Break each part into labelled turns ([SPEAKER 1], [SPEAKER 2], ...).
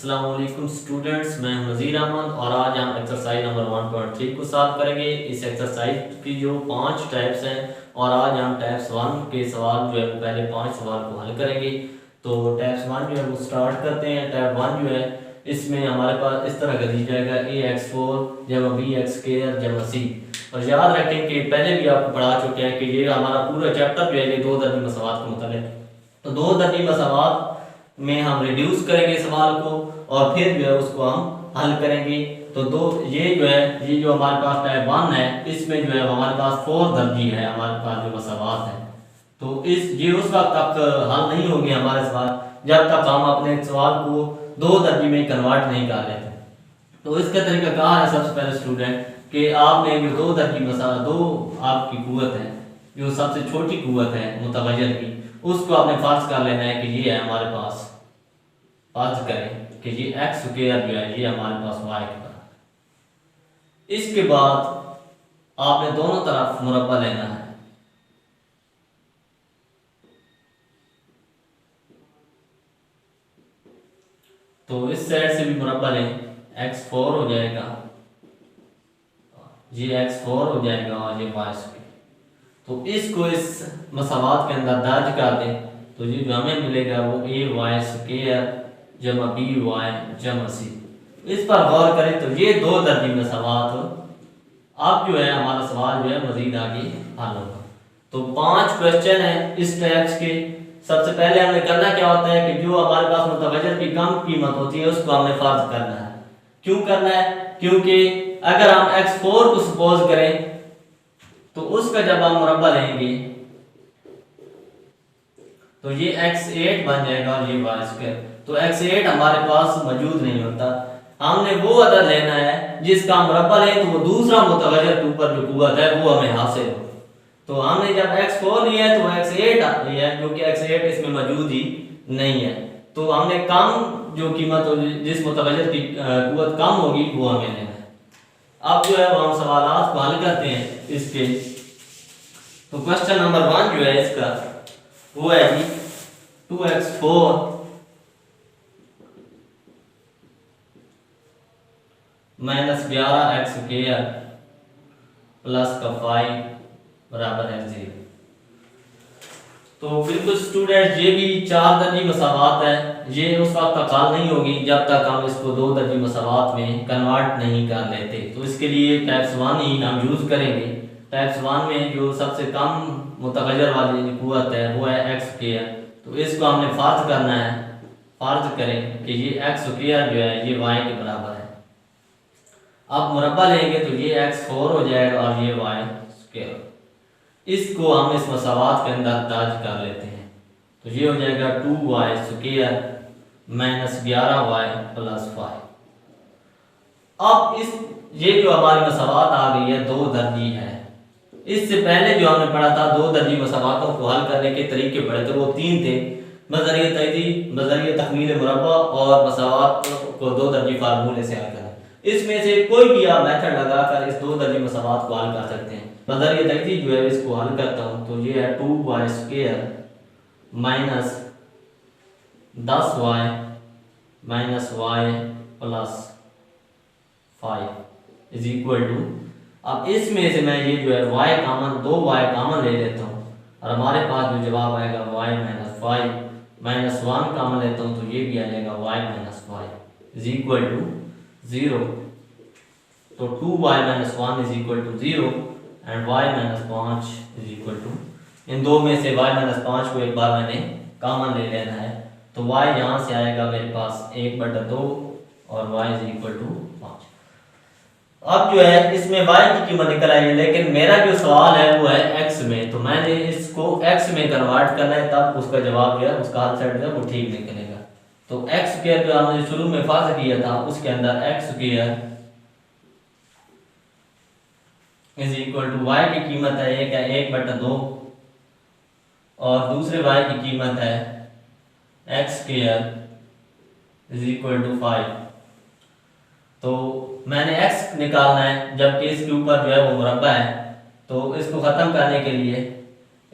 [SPEAKER 1] अस्सलाम वालेकुम स्टूडेंट्स, मैं नज़ीर अहमद और आज हम एक्सरसाइज नंबर 1.3 को सॉल्व करेंगे। इस एक्सरसाइज की जो 5 टाइप्स हैं और आज हम टाइप्स 1 के सवाल जो है वो पहले 5 सवाल को हल करेंगे। तो टाइप्स 1 जो है वो स्टार्ट करते हैं। टाइप 1 जो है इसमें हमारे पास इस तरह का दी जाएगा ax4 जमा b(x²) जमा c। और याद रखें कि पहले भी आपको पढ़ा चुके हैं कि ये हमारा पूरा चैप्टर जो है ये दो दर्जी मसावात के मुताबिक, तो दो दर्जी मसावात में हम रिड्यूस करेंगे सवाल को और फिर जो है उसको हम हल करेंगे। तो दो ये जो हमारे पास टाइप 1 है इसमें जो है हमारे पास 4 दर्जी है, हमारे पास जो मसावात है। तो ये उस वक्त तक हल नहीं होंगे हमारे सवाल जब तक हम अपने सवाल को दो दर्जी में कन्वर्ट नहीं कर लेते। तो इसका तरीका कहा है सबसे पहले स्टूडेंट कि आपने जो दो दर्जी मसाला, दो आपकी कुव्वत है, जो सबसे छोटी कुव्वत है मुतगय्यर की, उसको आपने फर्ज कर लेना है कि ये है हमारे पास, फर्ज करें कि ये x² जो है ये हमारे पास y के बराबर। इसके बाद आपने दोनों तरफ मुरब्बा लेना है। तो इस साइड से भी मुरब्बा लें, x4 हो जाएगा, ये x4 हो जाएगा और ये y²। तो इसको इस मसावात के अंदर दर्ज कर दें तो ये जो हमें मिलेगा वो ay² जमा by जमा c। इस पर गौर करें तो ये दो दर्जी मसावात, अब जो है हमारा सवाल जो है मजीद आगे हल होगा। तो 5 क्वेश्चन है इस टाइप्स के। सबसे पहले हमें करना क्या होता है कि जो हमारे पास मुतगय्यर की कम कीमत होती है उसको हमने फर्ज करना है। क्यों करना है? क्योंकि अगर हम x4 को सपोज करें तो उसका जब हम मुरब्बा लेंगे तो ये x8 बन जाएगा और ये y²। तो x8 हमारे पास मौजूद नहीं होता। हमने वो अदद लेना है जिसका हम मुरब्बा लें तो वो दूसरा मुतगय्यर के ऊपर जो कुव्वत है वो हमें हासिल हो। तो हमने जब x4 लिया है तो x8 लिया है, क्योंकि x8 इसमें मौजूद ही नहीं है। तो हमने कम जो कीमत जिस मुतगय्यर की कुव्वत कम होगी वो हमें लेना है। अब जो है वो हम सवालात को हल करते हैं इसके। तो क्वेश्चन नंबर 1 जो है इसका वो है जी 2x4 माइनस 11x² प्लस का 5 बराबर है 0। तो बिल्कुल स्टूडेंट ये भी 4 दर्जी मसावात है, ये उस वक्त तक हल नहीं होगी जब तक हम इसको दो दर्जी मसावात में कन्वर्ट नहीं कर लेते। तो इसके लिए टाइप्स 1 ही हम यूज करेंगे। टाइप्स 1 में जो सबसे कम मुतगय्यर वाली कुव्वत है वो है x²। तो इसको हमने फर्ज करना है। फर्ज करें कि ये x² जो है ये y के बराबर है। अब मुरब्बा लेंगे तो ये x4 हो जाएगा और ये y²। इसको हम इस मसावात के अंदर दर्ज कर लेते हैं। तो ये हो जाएगा 2y² माइनस 11y प्लस 5। अब ये जो हमारी मसावात आ गई है दो दर्जी है। इससे पहले जो हमने पढ़ा था दो दर्जी मसावातों को हल करने के तरीके पढ़े थे, वो 3 थे: बज़रिए तहज़ीब, बज़रिए तख़मीर मुरब्बा और मसावात को दो दर्जी फार्मूले से हल करना। इसमें से कोई भी आप मेथड लगाकर इस दो दर्जी मसावात को हल कर सकते हैं। बज़रिए तहज़ीब जो है इसको हल करता हूँ तो ये है 2y² minus 10y minus y plus 5 is equal to. अब इसमें से मैं ये जो है y कामन, 2y कामन ले लेता हूँ और हमारे पास जो जवाब आएगा y माइनस 5 माइनस 1 कामन लेता हूँ तो ये भी आ जाएगा y minus 5 is equal to 0। तो 2y minus 1 is equal to 0 and y minus 5 is equal to, इन दो में से y माइनस 5 को एक बार मैंने कामन ले लेना है। तो y यहाँ से आएगा मेरे पास 1/2 और y इज इक्वल टू 5। अब जो है इसमें y की कीमत निकल आई है, लेकिन मेरा जो सवाल है वो है x में। तो मैंने इसको x में कन्वर्ट करना है, तब उसका जवाब जो है उसका हल सेट जो है वो ठीक निकलेगा। तो x² जो हमने शुरू में फर्ज किया था उसके अंदर x² is equal to y की कीमत है एक है 1/2 और दूसरे y की कीमत है x² इज इक्वल टू 5। तो मैंने x निकालना है जबकि इसके ऊपर जो है वो मुरब्बा है। तो इसको ख़त्म करने के लिए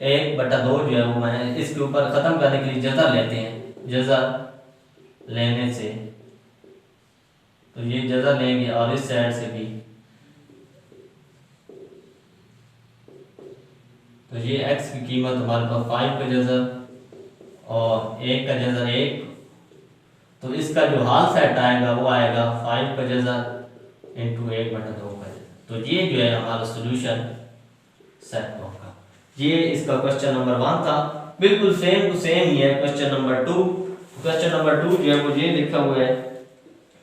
[SPEAKER 1] 1/2 जो है वो मैंने इसके ऊपर ख़त्म करने के लिए जज़र लेते हैं। जज़र लेने से तो ये जजा लेंगे और इस साइड से भी, तो ये x की कीमत हमारे पास 5 का जजा और 1 का जजा 1, तो इसका जो हाल सेट आएगा वो आएगा 5 का जजा इंटू 1/2 का जजा। तो ये जो है हमारा सोल्यूशन सेट होगा। ये इसका क्वेश्चन नंबर 1 था। बिल्कुल सेम टू सेम ही है क्वेश्चन नंबर 2। क्वेश्चन नंबर 2 जो है वो ये लिखा हुआ है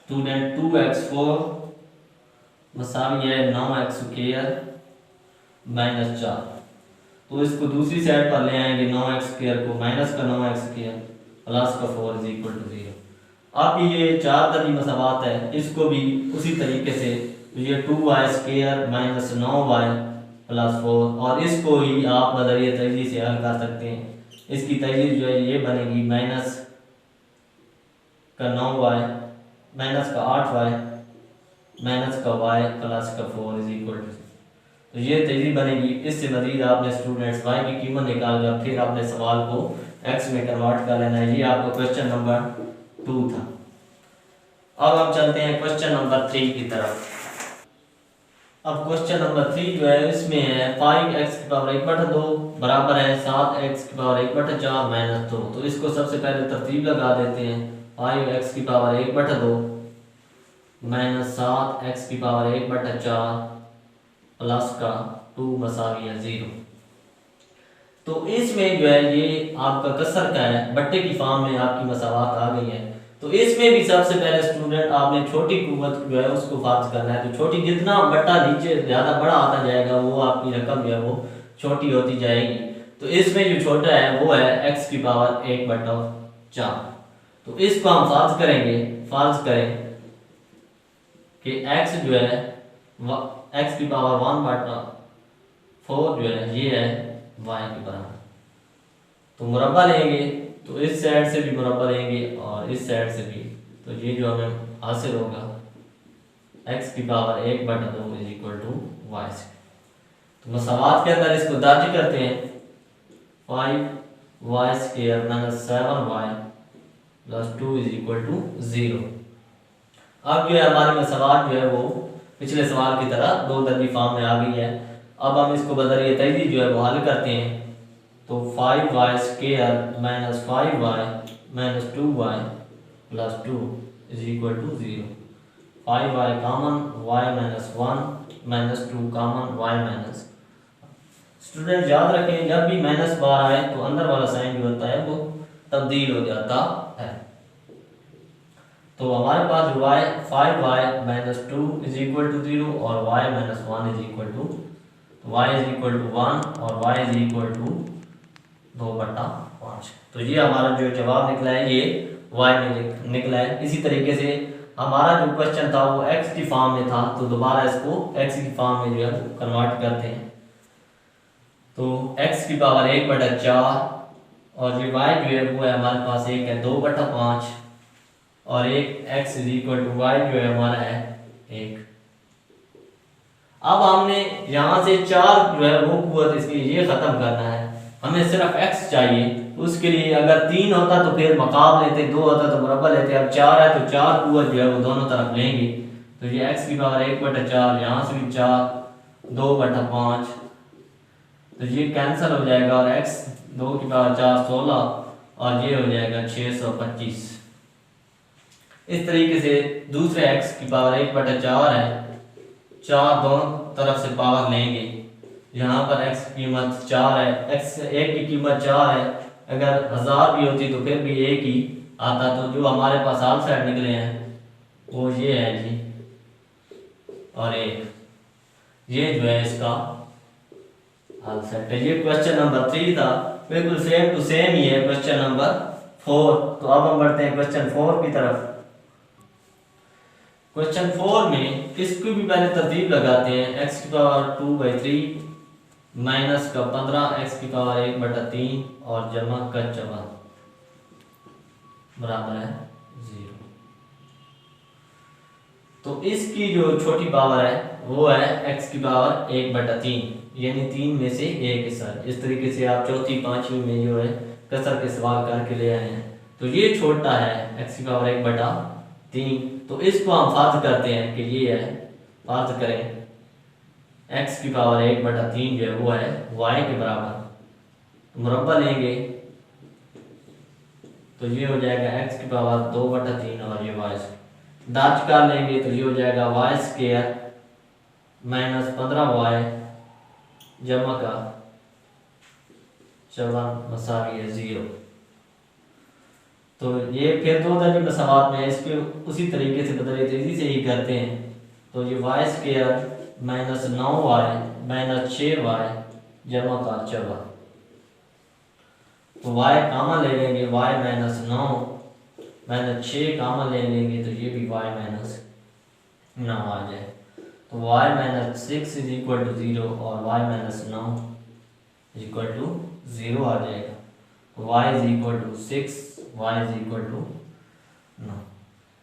[SPEAKER 1] स्टूडेंट 2x4 मसावी है 9x² - 4। तो इसको दूसरी साइड पर ले आएंगे, 9x² को माइनस का 9x² प्लस का 4 = 0। अब ये 4 दरी मसावात है, इसको भी उसी तरीके से ये 2y² - 9y + 4 और इसको ही आप नजरिए तजदीद से हल कर सकते हैं। इसकी तजदीद जो है ये बनेगी माइनस का 9y माइनस का 8y माइनस का y प्लस का 4 = 0। तो ये तजदीद बनेगी। इससे मजीद आपने स्टूडेंट्स y की कीमत निकाल कर फिर आपने सवाल को x में कन्वर्ट कर लेना है। ये आपका क्वेश्चन नंबर 2 था। अब हम चलते हैं क्वेश्चन नंबर 3 की तरफ। अब क्वेश्चन नंबर 3 जो है इसमें है 5x⁴ बराबर है 7x⁴ - 2। तो इसको सबसे पहले तरतीब लगा देते हैं। 5x⁴ - 7x⁴ प्लस का 2 = 0। तो इसमें जो है ये आपका कसर का है, बट्टे की फॉर्म में आपकी मसावात आ गई है। तो इसमें भी सबसे पहले स्टूडेंट आपने छोटी कुव्वत जो है उसको फार्ज करना है। तो छोटी जितना बट्टा नीचे ज़्यादा बड़ा आता जाएगा वो आपकी रकम जो है वो छोटी होती जाएगी। तो इसमें जो छोटा है वो है x⁴ तो इसको हम फार्ज करेंगे, फार्ज करें कि x जो है x⁴ जो है ये है y के बराबर। तो मुरब्बा लेंगे, तो इस साइड से भी मुरब्बा लेंगे और इस साइड से भी। तो ये जो हमें हासिल होगा x⁴ 1/2 = y²। तो मसावात के अंदर इसको दर्ज करते हैं 5y² - 7y + 2 = 0। अब जो है हमारी मसावात जो है वो पिछले सवाल की तरह 2 दर्जी फॉर्म में आ गई है। अब हम इसको बदरिए तजदीद जो है वो हल करते हैं। तो 5y² - 5y - 2y + 2 = 0। 5y common, y - 1 - 2 common, y student याद रखें जब भी माइनस बार आए तो अंदर वाला साइन जो होता है वो तब्दील हो जाता है। तो हमारे पास y 5y - 2 = 0 और y - 1 = y = 1 और y = 2/5। तो ये हमारा जो जवाब निकला है ये y में निकला है। इसी तरीके से हमारा जो क्वेश्चन था वो x की फॉर्म में था, तो दोबारा इसको x की फॉर्म में जो है कन्वर्ट करते हैं। तो x⁴ 1/4 और ये y जो है वो है हमारे पास एक है 2/5 और एक x = y जो है हमारा है 1। अब हमने यहाँ से 4 जो है वो कुव्वत इसकी ये ख़त्म करना है, हमें सिर्फ x चाहिए। उसके लिए अगर 3 होता तो फिर मकाब लेते, 2 होता तो मुरब्बा लेते। अब 4 है तो 4 कुव्वत जो है वो दोनों तरफ लेंगे। तो ये x⁴ 1/4, यहाँ से भी 4 2/5, तो ये कैंसिल हो जाएगा और x 2⁴ 16 और ये हो जाएगा 625। इस तरीके से दूसरे x⁴ 1/4 है, 4 दोनों तरफ से पावर लेंगे। यहाँ पर x की कीमत 4 है, x 1 की कीमत 4 है। अगर 1000 भी होती तो फिर भी 1 ही आता। तो जो हमारे पास आल साइड निकले हैं वो ये है जी और 1, ये जो है इसका आल साइड है। ये क्वेश्चन नंबर 3 था। बिल्कुल सेम टू सेम ही है क्वेश्चन नंबर 4। तो अब हम बढ़ते हैं क्वेश्चन 4 की तरफ। क्वेश्चन 4 में इसको भी पहले तरतीब लगाते हैं। x⁴ माइनस का 15 x⁴ 1/3 और जमा का 4 बराबर है 0। तो इसकी जो छोटी पावर है वो है x⁴ 1/3 यानी 3 में से 1 हिस्सा। इस तरीके से आप चौथी पांचवी में जो है कसर के सवाल करके ले आए हैं। तो ये छोटा है x⁴ 1/3। तो इसको हम फर्ज करते हैं कि ये है, फर्ज करें x की पावर 1/3 जो है वो है y के बराबर, तो मुरब्बा लेंगे तो ये हो जाएगा x की पावर 2/3 और ये y दर्ज कर लेंगे तो ये हो जाएगा y² माइनस 15y जमा का 54 मसावी है 0। तो ये फिर दो दर्जे मसावात में इसके उसी तरीके से बदले तेजी से ही करते हैं। तो ये y² minus 9y minus 6y जमा का 54, तो y कामा ले लेंगे, y माइनस 9 माइनस 6 कामा ले लेंगे तो ये भी y माइनस 9 आ जाए, तो y minus 6 is equal to 0 और y minus 9 is equal to 0 आ जाएगा। तो y is equal to 6, y is equal to 9।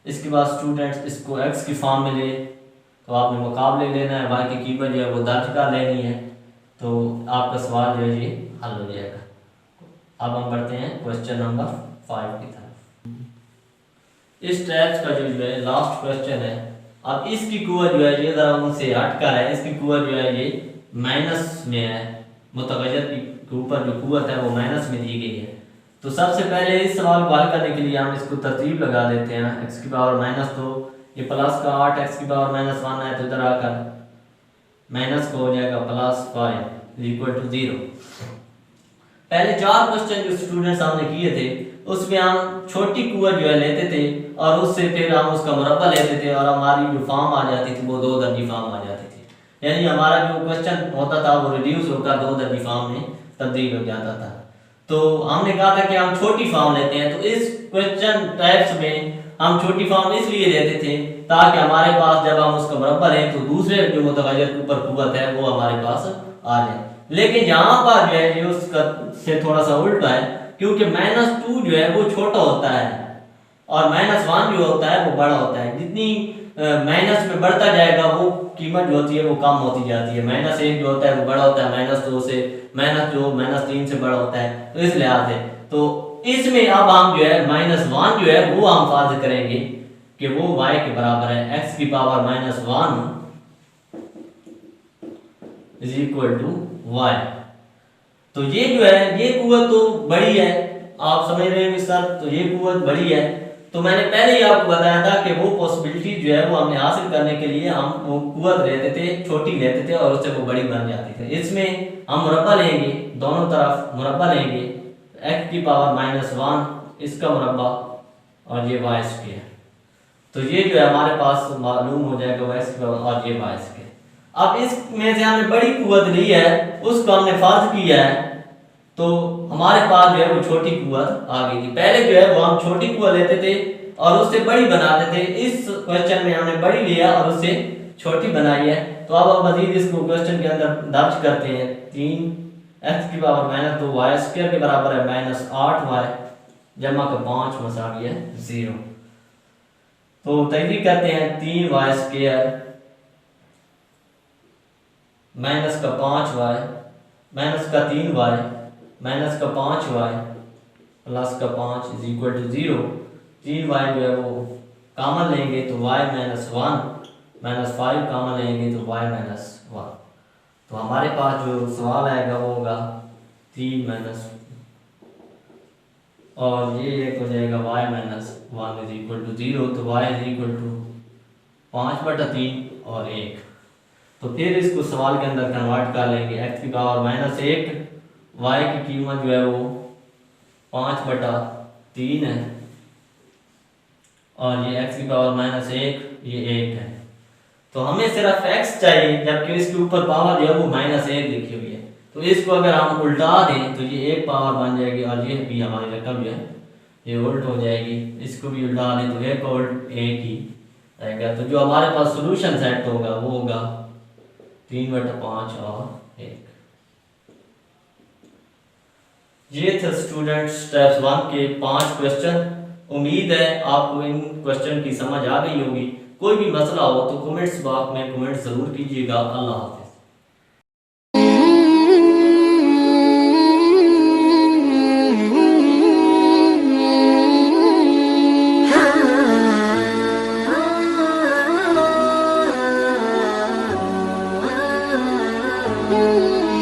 [SPEAKER 1] इसके बाद स्टूडेंट्स इसको x की फॉर्म में ले तो आपने मुकाबले लेना है, y की कीमत जो है वो दर्ज कर लेनी है, तो आपका सवाल जो है ये हल हो जाएगा। अब हम बढ़ते हैं क्वेश्चन नंबर 5 की तरफ। इस टाइप्स का जो है लास्ट क्वेश्चन है। अब इसकी कुव्वत जो है ये जरा उनसे हटकर है, इसकी कुव्वत जो है ये माइनस में है, मुतगय्यर के ऊपर जो कुव्वत है वो माइनस में दी गई है। तो सबसे पहले इस सवाल को हल करने के लिए हम इसको तरतीब लगा देते हैं। x की पावर माइनस 2, ये प्लस का 8 x की पावर माइनस 1 है, तो इधर आकर माइनस को हो जाएगा प्लस 5 इक्वल टू 0। पहले 4 क्वेश्चन जो स्टूडेंट्स हमने किए थे उसमें हम छोटी कुव्वत जो है लेते थे और उससे फिर हम उसका मुरब्बा लेते थे और हमारी जो फॉर्म आ जाती थी वो 2 दर्जी फॉर्म आ जाती थी, यानी हमारा जो क्वेश्चन होता था वो रिड्यूस होकर 2 दर्जी फॉर्म में तब्दील हो जाता था। तो हमने कहा था कि हम छोटी फॉर्म लेते हैं, तो इस क्वेश्चन टाइप्स में हम छोटी फॉर्म इसलिए लेते थे ताकि हमारे पास जब हम उसका मुरब्बा लें तो दूसरे जो मुतगय्यर के ऊपर कुव्वत है वो हमारे पास आ जाए। लेकिन यहाँ पर जो है ये उसका से थोड़ा सा उल्टा है, क्योंकि -2 जो है वो छोटा होता है और -1 जो होता है वो बड़ा होता है। जितनी माइनस में बढ़ता जाएगा वो कीमत जो होती है वो कम होती जाती है। -1 जो होता है वो बड़ा होता है -2 से, -3 से बड़ा होता है, तो इस लिहाज से तो इसमें अब हम जो है -1 जो है वो हम फर्ज करेंगे कि वो y के बराबर है, x की power -1 is equal to y। तो ये जो है ये कुव्वत तो बड़ी है, आप समझ रहे हैं सर, तो ये कुव्वत बड़ी है। तो मैंने पहले ही आपको बताया था कि वो पॉसिबिलिटी जो है वो हमने हासिल करने के लिए हम वो कुव्वत लेते थे, छोटी लेते थे और उससे वो बड़ी बन जाती थी। इसमें हम मुरब्बा लेंगे, दोनों तरफ मुरब्बा लेंगे, x की पावर -1 इसका मुरब्बा और ये y², तो ये जो है हमारे पास मालूम हो जाएगा x की पावर और ये y²। अब इसमें से हमने बड़ी कुव्वत ली है, उसको हमने फर्ज किया है, तो हमारे पास जो है वो छोटी कुव्वत आ गई थी। पहले जो है वो हम छोटी कुव्वत लेते थे और उससे बड़ी बनाते थे। इस क्वेश्चन में हमने बड़ी लिया और उससे छोटी बनाई है। तो अब हम मजीद इसको क्वेश्चन के अंदर दर्ज करते हैं। 3x की पावर -2 y² के बराबर है -8y जमा का 5 मसावी है 0। तो तहरीक करते हैं 3y² माइनस का 5y माइनस का 3y माइनस का 5y प्लस का 5 इज इक्वल टू 0। 3y जो है वो कॉमन लेंगे तो y -1 -5 कॉमन लेंगे तो y -1। तो हमारे पास जो सवाल आएगा वो होगा 3 और ये एक हो जाएगा y -1 इज इक्वल टू 0। तो y इज इक्वल टू 5/3 और 1। तो फिर इसको सवाल के अंदर कन्वर्ट कर लेंगे। x की पावर -1, y की कीमत जो है वो 5/3 है और ये x की पावर -1 ये 1 है। तो हमें सिर्फ x चाहिए, जबकि इसके ऊपर पावर जो है वो -1 लिखी हुई है। तो इसको अगर हम उल्टा दें तो ये 1 पावर बन जाएगी और ये भी हमारी रकम जो है ये उल्ट हो जाएगी। इसको भी उल्टा दें तो 1 उल्ट 1 ही रहेगा। तो जो हमारे पास सोल्यूशन सेट होगा वो होगा 3/5 और 1। ये थे स्टूडेंट्स स्टेप्स 1 के 5 क्वेश्चन। उम्मीद है आपको इन क्वेश्चन की समझ आ गई होगी। कोई भी मसला हो तो कमेंट्स बॉक्स में कमेंट जरूर कीजिएगा। अल्लाह हाफिज़।